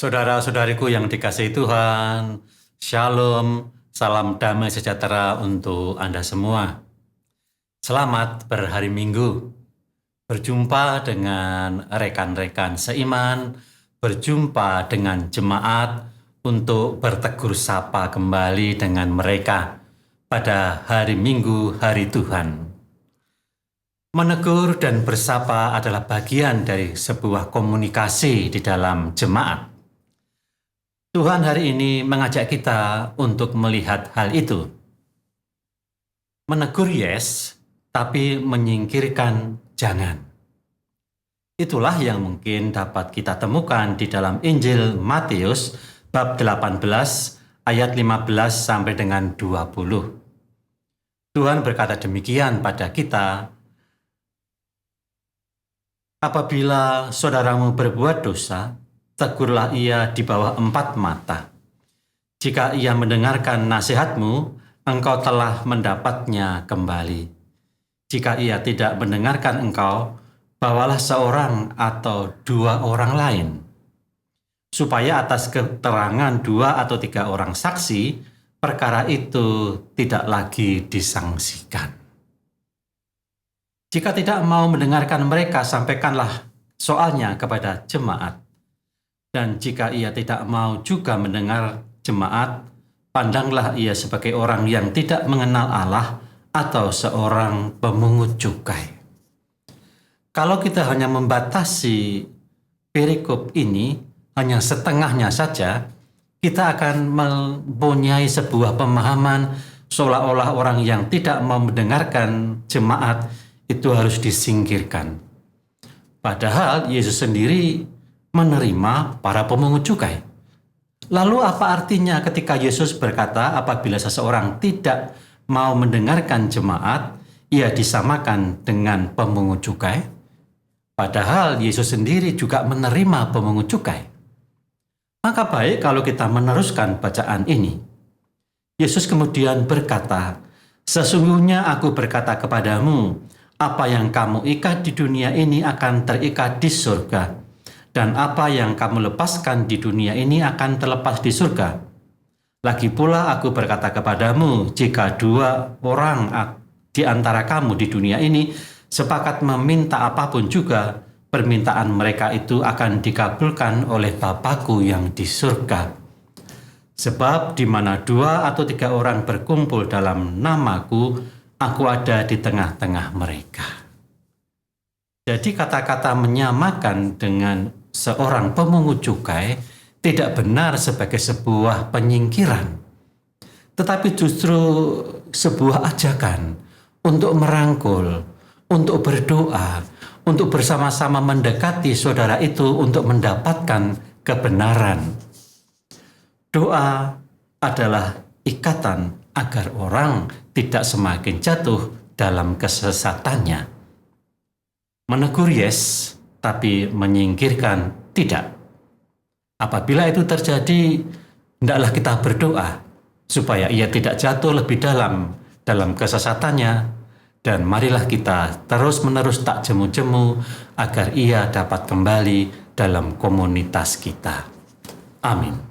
Saudara-saudariku yang dikasihi Tuhan, Shalom, salam damai sejahtera untuk Anda semua. Selamat berhari Minggu, berjumpa dengan rekan-rekan seiman, berjumpa dengan jemaat untuk bertegur sapa kembali dengan mereka pada hari Minggu, hari Tuhan. Menegur dan bersapa adalah bagian dari sebuah komunikasi di dalam jemaat. Tuhan hari ini mengajak kita untuk melihat hal itu. Menegur yes, tapi menyingkirkan jangan. Itulah yang mungkin dapat kita temukan di dalam Injil Matius bab 18 ayat 15 sampai dengan 20. Tuhan berkata demikian pada kita, apabila saudaramu berbuat dosa, tegurlah ia di bawah 4 mata. Jika ia mendengarkan nasihatmu, engkau telah mendapatnya kembali. Jika ia tidak mendengarkan engkau, bawalah seorang atau 2 orang lain, supaya atas keterangan 2 atau 3 orang saksi, perkara itu tidak lagi disangsikan. Jika tidak mau mendengarkan mereka, sampaikanlah soalnya kepada jemaat. Dan jika ia tidak mau juga mendengar jemaat, pandanglah ia sebagai orang yang tidak mengenal Allah atau seorang pemungut cukai. Kalau kita hanya membatasi perikop ini hanya setengahnya saja, kita akan mempunyai sebuah pemahaman seolah-olah orang yang tidak mau mendengarkan jemaat itu harus disingkirkan. Padahal Yesus sendiri menerima para pemungut cukai. Lalu apa artinya ketika Yesus berkata apabila seseorang tidak mau mendengarkan jemaat, ia disamakan dengan pemungut cukai? Padahal Yesus sendiri juga menerima pemungut cukai. Maka baik kalau kita meneruskan bacaan ini. Yesus kemudian berkata, sesungguhnya aku berkata kepadamu, apa yang kamu ikat di dunia ini akan terikat di surga. Dan apa yang kamu lepaskan di dunia ini akan terlepas di surga. Lagi pula aku berkata kepadamu, jika 2 orang di antara kamu di dunia ini sepakat meminta apapun juga, permintaan mereka itu akan dikabulkan oleh Bapa-Ku yang di surga. Sebab di mana 2 atau 3 orang berkumpul dalam nama-Ku, aku ada di tengah-tengah mereka. Jadi kata-kata menyamakan dengan seorang pemungut cukai tidak benar sebagai sebuah penyingkiran, tetapi justru sebuah ajakan untuk merangkul, untuk berdoa, untuk bersama-sama mendekati saudara itu untuk mendapatkan kebenaran. Doa adalah ikatan agar orang tidak semakin jatuh dalam kesesatannya. Menegur yes, tapi menyingkirkan tidak. Apabila itu terjadi, hendaklah kita berdoa supaya ia tidak jatuh lebih dalam kesesatannya, dan marilah kita terus-menerus tak jemu-jemu agar ia dapat kembali dalam komunitas kita. Amin.